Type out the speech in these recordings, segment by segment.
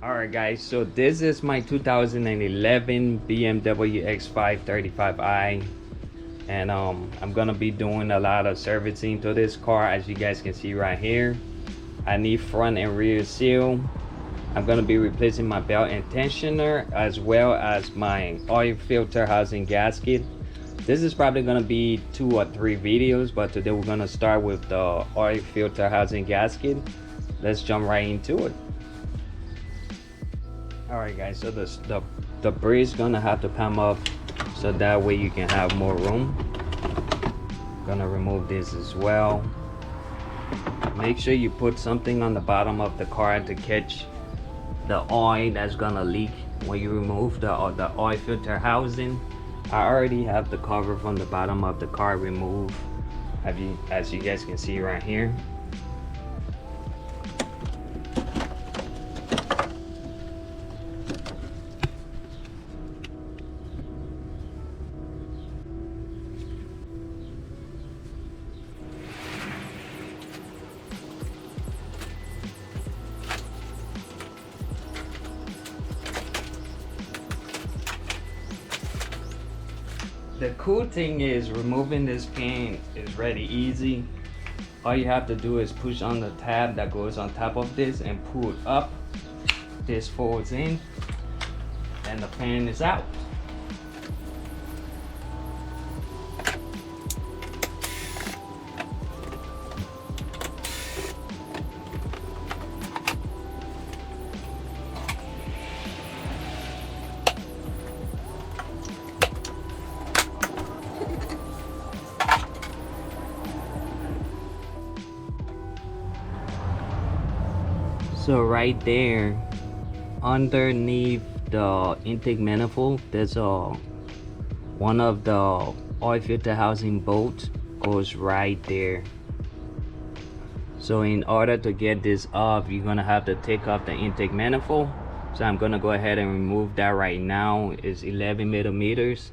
Alright guys, so this is my 2011 BMW X5 35i, and I'm gonna be doing a lot of servicing to this car. As you guys can see right here, I need front and rear seal. I'm gonna be replacing my belt and tensioner, as well as my oil filter housing gasket. This is probably gonna be 2 or 3 videos, but today we're gonna start with the oil filter housing gasket. Let's jump right into it. Alright guys, so the bridge gonna have to come up so that way you can have more room. Gonna remove this as well. Make sure you put something on the bottom of the car to catch the oil that's gonna leak when you remove the oil filter housing. I already have the cover from the bottom of the car removed, as you guys can see right here. The cool thing is removing this pin is really easy. All you have to do is push on the tab that goes on top of this and pull it up. This folds in and the pin is out. So right there, underneath the intake manifold, there's one of the oil filter housing bolts goes right there. So in order to get this off, you're gonna have to take off the intake manifold. So I'm gonna go ahead and remove that right now. It's 11 millimeters.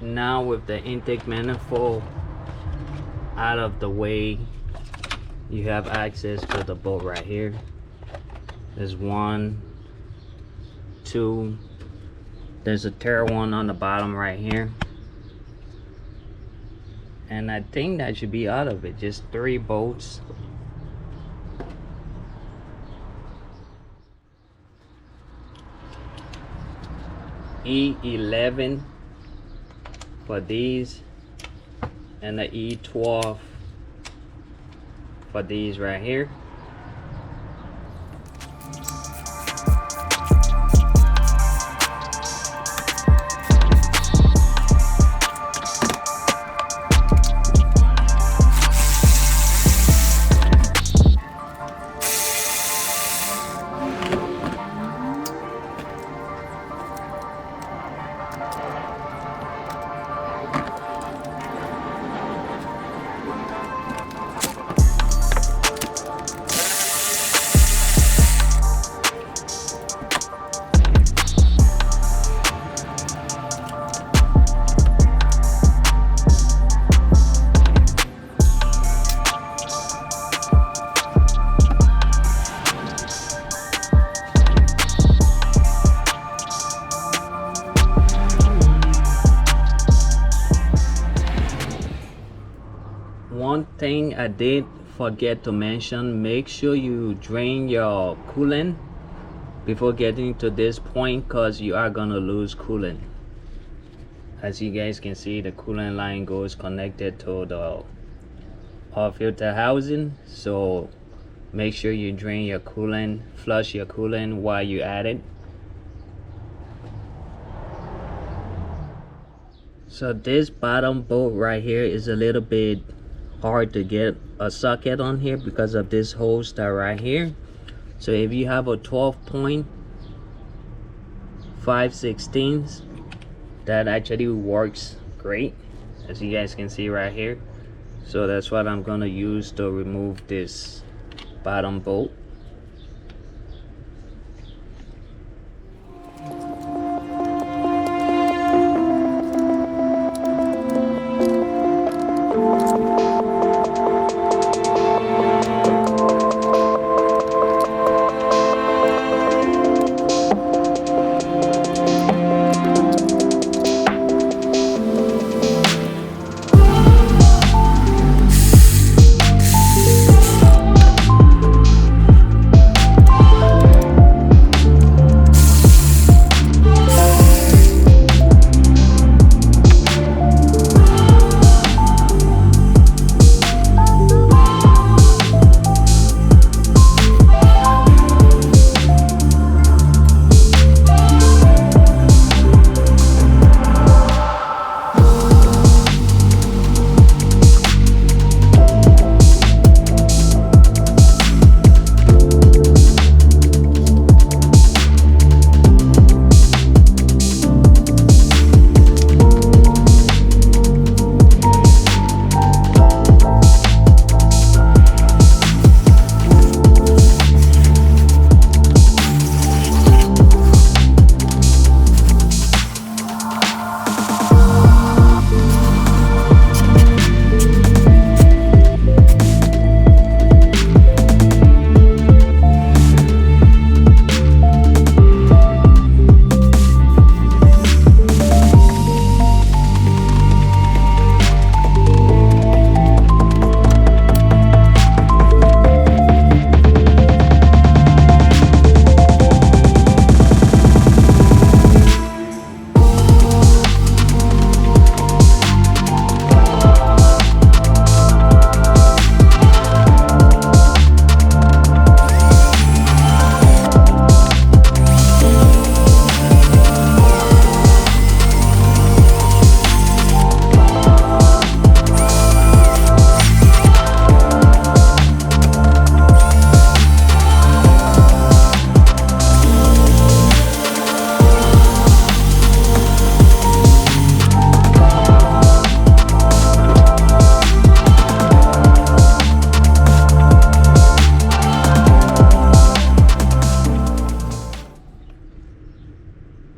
Now with the intake manifold out of the way, you have access to the bolt right here. There's 1, 2, there's a third one on the bottom right here, and I think that should be out of it. Just 3 bolts. E11 for these, and the E12 for these right here. One thing I did forget to mention, make sure you drain your coolant before getting to this point, because you are gonna lose coolant. As you guys can see, the coolant line goes connected to the filter housing, so make sure you drain your coolant, flush your coolant while you at it. So this bottom bolt right here is a little bit hard to get a socket on here because of this hose that right here. So if you have a 12.5/16, that actually works great, as you guys can see right here. So that's what I'm gonna use to remove this bottom bolt.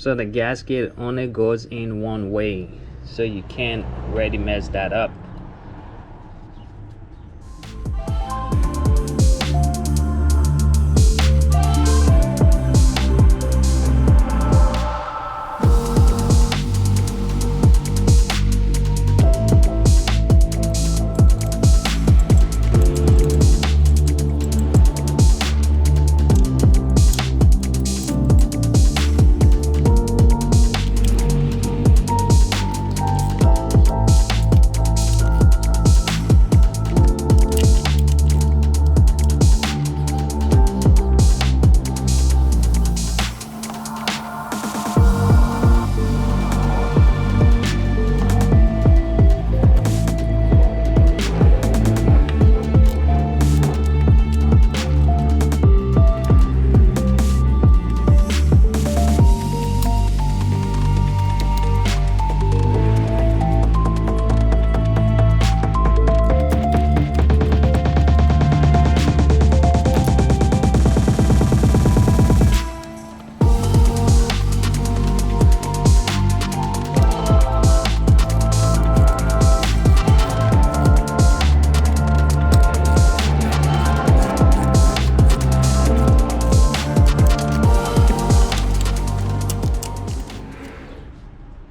So the gasket only goes in one way, so you can't really mess that up.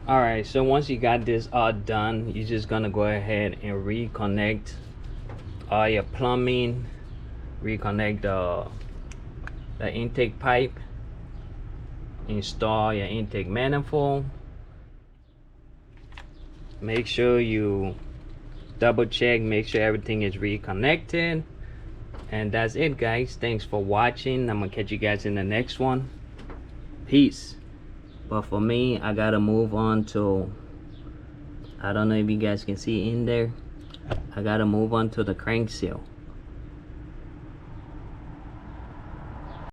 Alright, so once you got this all done, you're just gonna go ahead and reconnect all your plumbing, reconnect the intake pipe, install your intake manifold. Make sure you double check, make sure everything is reconnected. And that's it, guys. Thanks for watching. I'm gonna catch you guys in the next one. Peace. But for me, I gotta move on to, I don't know if you guys can see in there, I gotta move on to the crank seal.